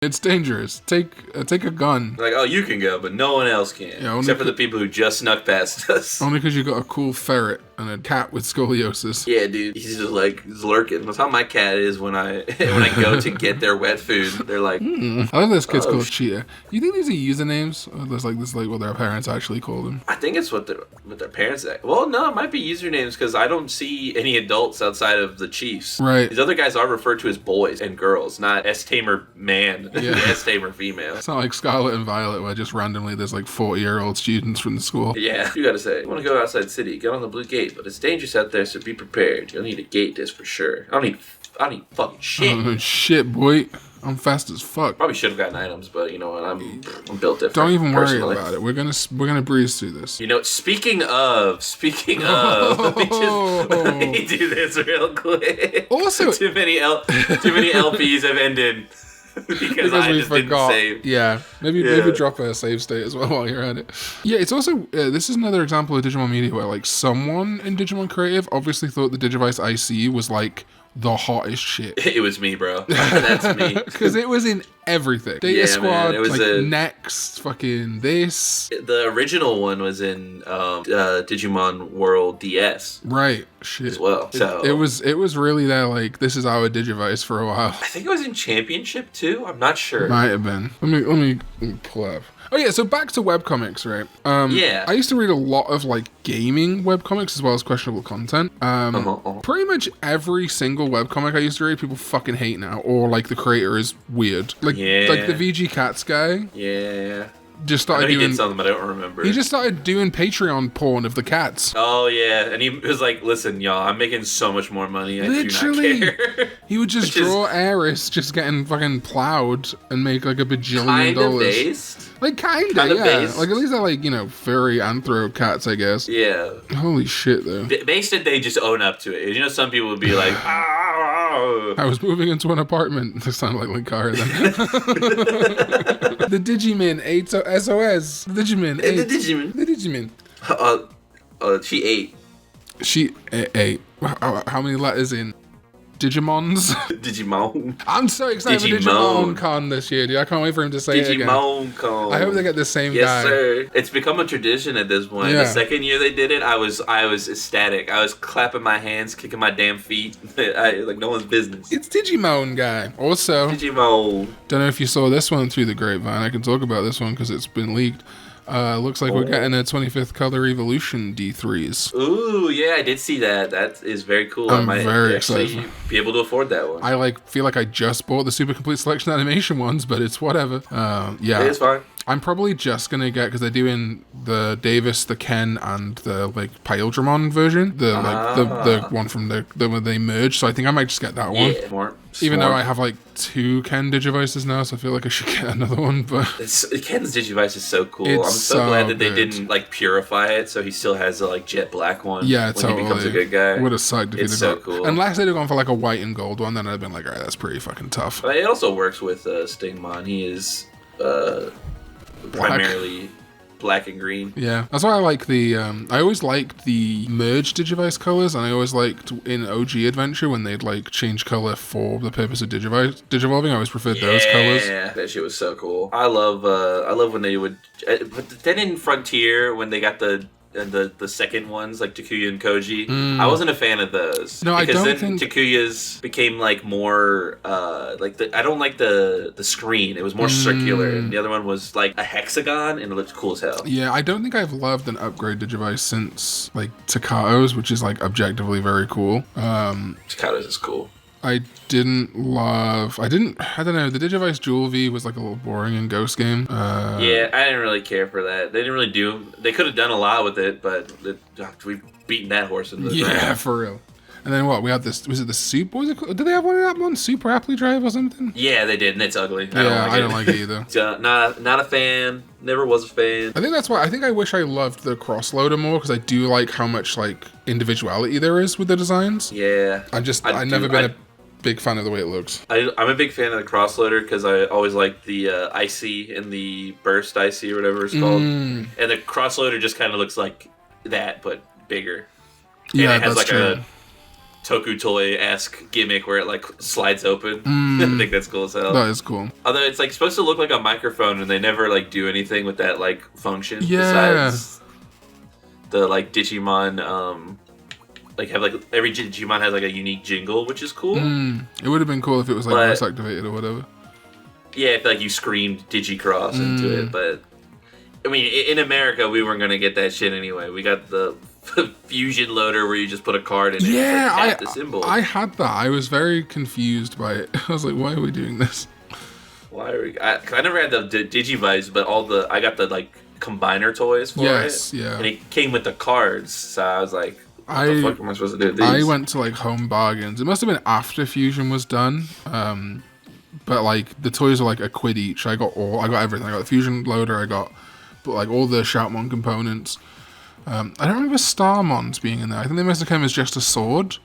It's dangerous. Take a gun. Like, oh, you can go, but no one else can. Yeah, except for the people who just snuck past us. Only because you got a cool ferret and a cat with scoliosis. Yeah, dude. He's just like lurking. That's how my cat is when I go to get their wet food. They're like, I love this kid's called Cheetah. You think these are usernames? Or there's like what their parents actually call them? I think it's what their parents say. Well, no, it might be usernames because I don't see any adults outside of the Chiefs. Right. These other guys are referred to as boys and girls, not S-Tamer man, Yeah. S-Tamer female. It's not like Scarlet and Violet where just randomly there's like 40-year-old students from the school. Yeah, you gotta say, you wanna go outside the city, get on the blue gate, but it's dangerous out there, so be prepared. You'll need a gate this for sure. I don't need fucking shit. Oh, shit, boy. I'm fast as fuck. Probably should have gotten items, but you know what? I'm built different. Don't even worry personally. about it. We're gonna breeze through this. You know, speaking of, let me do this real quick. Also, too many LPs have ended because I we just forgot. didn't save. Yeah, maybe drop a save state as well while you're at it. Yeah, it's also this is another example of Digimon media where like someone in Digimon Creative obviously thought the Digivice IC was like the hottest shit. It was me, bro. That's me. Because it was in everything. Data Squad, man, it was like Next, fucking this. The original one was in Digimon World DS. Right, shit. As well. So it was really there like this is our Digivice for a while. I think it was in Championship too. I'm not sure. Might have been. Let me pull up. Oh yeah, so back to webcomics, right? Yeah. I used to read a lot of like gaming webcomics as well as questionable content. Pretty much every single webcomic I used to read, people fucking hate now, or like the creator is weird. Like the VG Cats guy. Yeah. Just started he doing did something, but I don't remember. He just started doing Patreon porn of the cats. Oh yeah, and he was like, "Listen, y'all, I'm making so much more money. I Literally, do not care." He would just draw Eirias just getting fucking plowed and make like $1 bajillion. Kind of based. Like kinda, yeah. Based. Like at least they're like, you know, furry anthro cats, I guess. Yeah. Holy shit, though. Based it, they just own up to it. You know, some people would be like, "Oh." I was moving into an apartment. This sounded like Linkara then. The Digimon 8 SOS. The Digimon 8. The Digimon. She ate. She ate. How many letters in? Digimons? Digimon. I'm so excited for Digimon Con this year, dude. I can't wait for him to say it again. Digimon Con. I hope they get the same guy. Yes, sir. It's become a tradition at this point. Yeah. The second year they did it, I was ecstatic. I was clapping my hands, kicking my damn feet. Like no one's business. It's Digimon guy. Also, Digimon. Don't know if you saw this one through the grapevine. I can talk about this one because it's been leaked. Looks like we're getting a 25th Color Evolution D3s. Ooh, yeah, I did see that. That is very cool. I'm I might very actually excited. be able to afford that one. I feel like I just bought the Super Complete Selection animation ones, but it's whatever. Yeah, it's fine. I'm probably just gonna get because they're doing the Davis, the Ken, and the like Pildramon version. The one from the when they merged. So I think I might just get that one. Yeah, Even though I have like 2 Ken Digivices now, so I feel like I should get another one. But Ken's Digivice is so cool. It's I'm so glad that they good. didn't like purify it, so he still has a like jet black one. yeah, when totally. he becomes a good guy. Would have sucked if It's he'd so got, cool. Unless they'd have gone for like a white and gold one, then I'd have been like, alright, that's pretty fucking tough. But it also works with Stingmon. He is primarily black and green. Yeah, that's why I like the. I always liked the merged Digivice colors, and I always liked in OG Adventure when they'd like change color for the purpose of Digivolving. I always preferred those colors. Yeah, that shit was so cool. I love when they would. But then in Frontier, when they got the second ones like Takuya and Koji, I wasn't a fan of those. No, because I don't then think Takuya's became like more I don't like the screen. It was more circular, and the other one was like a hexagon, and it looked cool as hell. Yeah, I don't think I've loved an upgrade Digivice since like Takato's, which is like objectively very cool. Takato's is cool. I don't know, the Digivice Jewel V was like a little boring in Ghost Game. Yeah, I didn't really care for that. They didn't really they could have done a lot with it, but we've beaten that horse into the ground. For real. And then what? We had this, was it the Super, what was it called? Did they have one of that one? Super Aptly Drive or something? Yeah, they did, and it's ugly. I don't like it either. Not a fan. Never was a fan. I think that's why, I wish I loved the crossloader more, because I do like how much like individuality there is with the designs. Yeah. I've never been a big fan of the way it looks. I'm a big fan of the crossloader because I always liked the IC and the burst IC or whatever it's called. And the crossloader just kind of looks like that, but bigger. Yeah, and it has that's like true. Toku Toy-esque gimmick where it like slides open. I think that's cool as hell. That is cool. Although it's like supposed to look like a microphone, and they never like do anything with that like function. Yeah. Besides the like Digimon, like have like every Digimon has like a unique jingle, which is cool. It would have been cool if it was like voice activated or whatever. Yeah, if like you screamed Digicross into it, but I mean, in America, we weren't gonna get that shit anyway. We got the fusion loader where you just put a card in. Yeah, and like, the symbol. I had that. I was very confused by it. I was like, why are we doing this? Why are we? I never had the Digivice, but I got the like combiner toys for it. Yeah. And it came with the cards, so I was like, what the fuck am I supposed to do with these? I went to like Home Bargains. It must have been after Fusion was done. But like the toys were like £1 each. I got everything. I got the Fusion loader. I got like all the Shoutmon components. I don't remember Starmon's being in there. I think they must have come as just a sword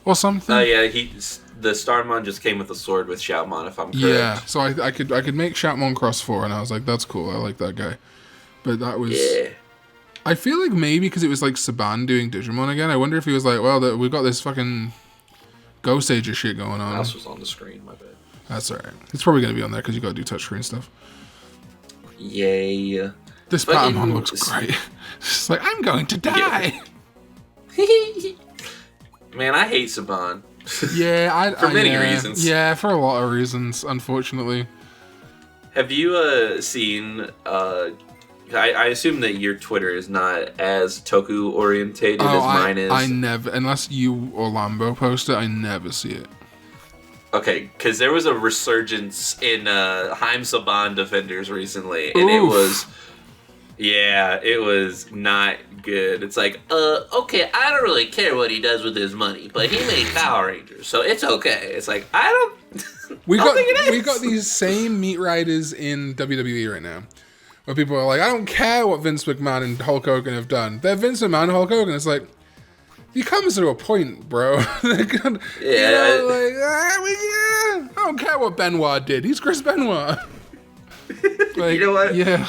or something. Oh yeah, the Starmon just came with a sword with Shoutmon, if I'm correct. Yeah, so I could make Shoutmon Cross 4, and I was like, that's cool. I like that guy. But that was. Yeah. I feel like maybe because it was like Saban doing Digimon again. I wonder if he was like, well, we've got this fucking Ghost Ager shit going on. Mouse was on the screen, my bad. That's alright. It's probably going to be on there because you got to do touchscreen stuff. Yay. This Patamon looks great. It's like, I'm going to die. Yeah. Man, I hate Saban. Yeah, for many reasons. Yeah, for a lot of reasons, unfortunately. Have you seen... I assume that your Twitter is not as Toku orientated as mine is. I never, unless you or Lambo post it, I never see it. Okay, because there was a resurgence in Haim Saban Defenders recently, and it was not good. It's like, okay, I don't really care what he does with his money, but he made Power Rangers, so it's okay. It's like, I don't we think got these same meat riders in WWE right now, where people are like, I don't care what Vince McMahon and Hulk Hogan have done. They're Vince McMahon and Hulk Hogan. It's like, he comes to a point, bro. I don't care what Benoit did. He's Chris Benoit. Like, you know what? Yeah.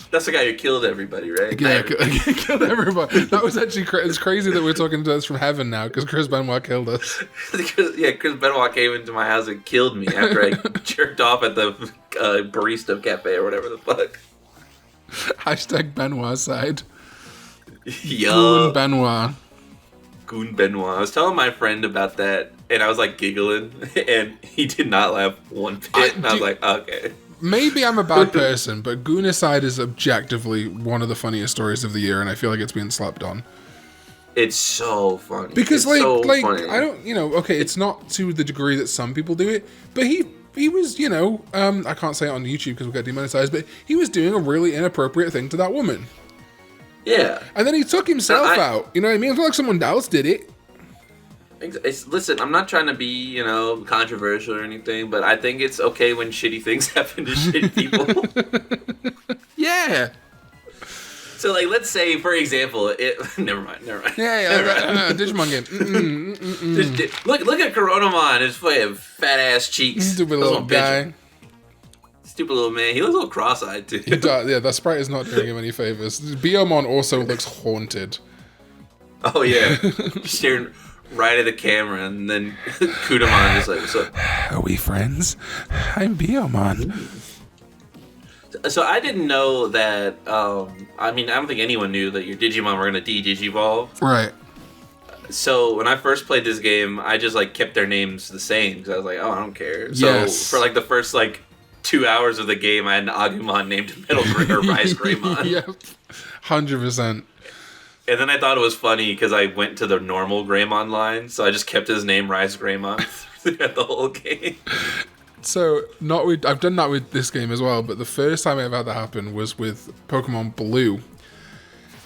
That's the guy who killed everybody, right? Yeah, killed everybody. That was actually it's crazy that we're talking to us from heaven now because Chris Benoit killed us. Chris Benoit came into my house and killed me after I jerked off at the barista cafe or whatever the fuck. Hashtag Benoit side. Yo. Goon Benoit. I was telling my friend about that, and I was like giggling, and he did not laugh one bit. I was like, okay. Maybe I'm a bad person, but Goonicide is objectively one of the funniest stories of the year, and I feel like it's being slapped on. It's so funny. Because funny. I don't, okay, it's not to the degree that some people do it, but he was, I can't say it on YouTube because we'll get demonetized, but he was doing a really inappropriate thing to that woman. Yeah. And then he took himself out. You know what I mean? It's not like someone else did it. Listen, I'm not trying to be, controversial or anything, but I think it's okay when shitty things happen to shitty people. Yeah. So, like, let's say, for example, never mind. Yeah, Digimon game. Look at Coronamon, his fat ass cheeks. Stupid little guy. Stupid little man. He looks a little cross-eyed, too. Yeah, that sprite is not doing him any favors. Biomon also looks haunted. Oh, yeah. Staring right at the camera, and then Kudamon is like, what's up? Are we friends? I'm Biomon. So I didn't know that, I don't think anyone knew that your Digimon were going to de-Digivolve. Right. So when I first played this game, I just, kept their names the same, because I was like, oh, I don't care. So for, the first, 2 hours of the game, I had an Agumon named Metal or Rise Greymon. Yep. 100%. And then I thought it was funny because I went to the normal Greymon line, so I just kept his name Rise Greymon throughout the whole game. So, I've done that with this game as well, but the first time I ever had that happen was with Pokemon Blue.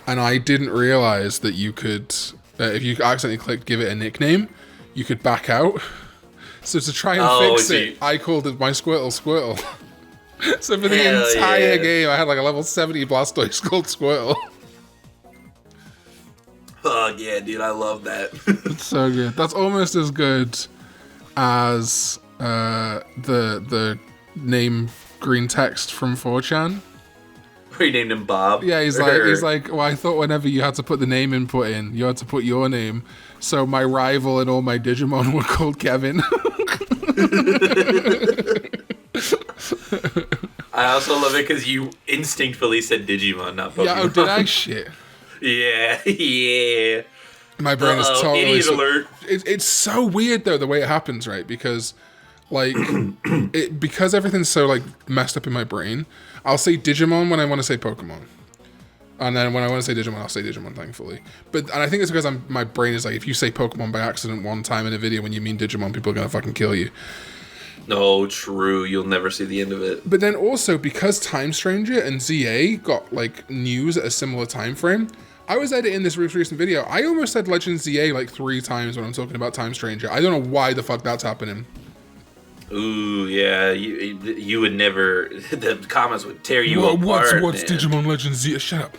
And I didn't realize that you could, if you accidentally clicked give it a nickname, you could back out. So to try and fix it, I called it my Squirtle. So for the entire game, I had a level 70 Blastoise called Squirtle. Oh, yeah, dude, I love that. It's so good. That's almost as good as the name green text from 4chan. Where you named him Bob? Yeah, he's like, well, I thought whenever you had to put the name input in, you had to put your name. So my rival and all my Digimon were called Kevin. I also love it because you instinctively said Digimon, not Pokemon. Yeah, oh, did I? Shit. Yeah. My brain is totally... Idiot alert. It's so weird, though, the way it happens, right? Because, like, because everything's so, like, messed up in my brain, I'll say Digimon when I want to say Pokemon. And then when I want to say Digimon, I'll say Digimon, thankfully. And I think it's because my brain is like, if you say Pokemon by accident one time in a video when you mean Digimon, people are going to fucking kill you. No, true. You'll never see the end of it. But then also, because Time Stranger and ZA got, like, news at a similar time frame, I was editing this recent video. I almost said Legend ZA, like, 3 times when I'm talking about Time Stranger. I don't know why the fuck that's happening. Ooh, yeah. You would never... The comments would tear you apart, What's Digimon Legend ZA? Shut up.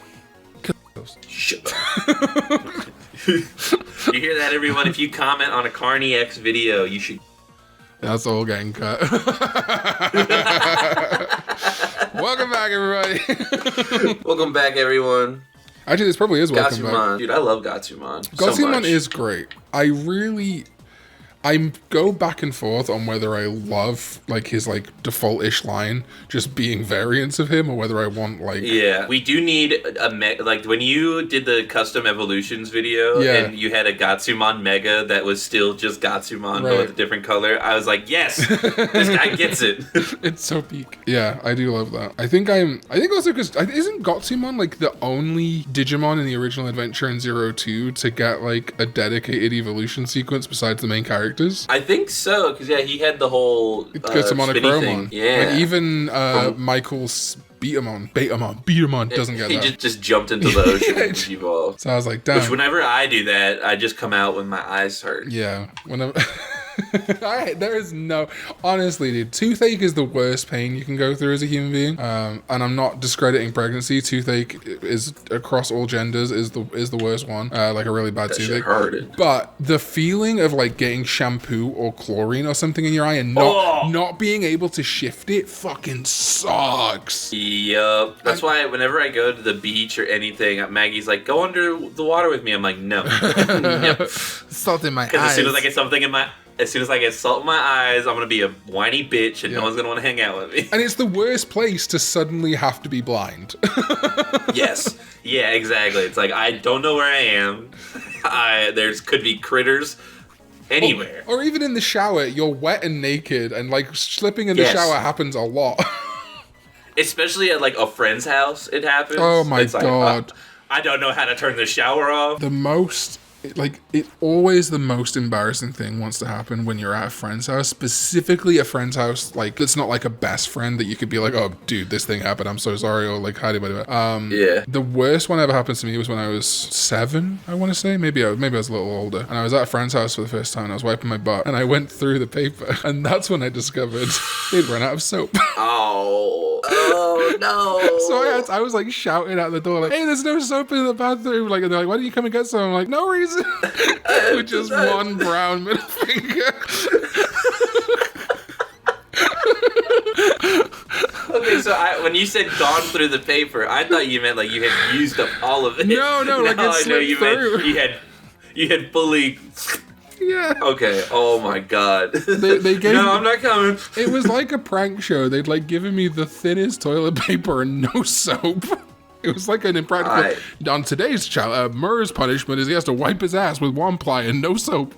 Shut up. You hear that, everyone? If you comment on a Karn EX video, you should... That's all getting cut. Welcome back, everybody. Welcome back, everyone. Actually, this probably is welcome back. Dude, I love Gatsumon. Gatsumon is great. I go back and forth on whether I love, like, his, like, default-ish line just being variants of him or whether I want, like... Yeah, we do need like, when you did the custom evolutions video and you had a Gatsumon Mega that was still just Gatsumon but with a different color, I was like, yes, this guy gets it. It's so peak. Yeah, I do love that. I think also because, isn't Gatsumon, like, the only Digimon in the original adventure in 02 to get, like, a dedicated evolution sequence besides the main character? I think so, because he had the whole Gets him on a Chromon. Yeah, like even Michael's Betamon doesn't get that. He just jumped into the ocean and evolved. So I was like, damn. Which whenever I do that, I just come out when my eyes hurt. Yeah, whenever. There is no... Honestly, dude, toothache is the worst pain you can go through as a human being. And I'm not discrediting pregnancy. Toothache is, across all genders, is the worst one. Like a really bad toothache. Hurted. But the feeling of, like, getting shampoo or chlorine or something in your eye and not being able to shift it fucking sucks. Yup. That's why whenever I go to the beach or anything, Maggie's like, go under the water with me. I'm like, no. Yep. Salt in my eyes. Because as soon as I get something in my... As soon as I get salt in my eyes, I'm going to be a whiny bitch and no one's going to want to hang out with me. And it's the worst place to suddenly have to be blind. Yes. Yeah, exactly. It's like, I don't know where I am. Could be critters anywhere. Or even in the shower, you're wet and naked and, like, slipping in the shower happens a lot. Especially at, like, a friend's house, it happens. Oh my God. I don't know how to turn the shower off. It's always the most embarrassing thing wants to happen when you're at a friend's house, specifically a friend's house, like, it's not like a best friend that you could be like, oh, dude, this thing happened, I'm so sorry, or like, hi, yeah. The worst one ever happened to me was when I was 7, I want to say, maybe I was a little older, and I was at a friend's house for the first time, and I was wiping my butt, and I went through the paper, and that's when I discovered they'd run out of soap. Oh no. So I was like shouting out the door like, hey, there's no soap in the bathroom. Like, and they're like, why don't you come and get some? I'm like, no reason. With just one brown middle finger. Okay, so when you said gone through the paper, I thought you meant like you had used up all of it. No, like it slipped through. Meant you had fully... Yeah. Okay. Oh my God. They gave no, I'm not coming. It was like a prank show. They'd like given me the thinnest toilet paper and no soap. It was like an impractical. On today's child, Murr's punishment is he has to wipe his ass with one ply and no soap.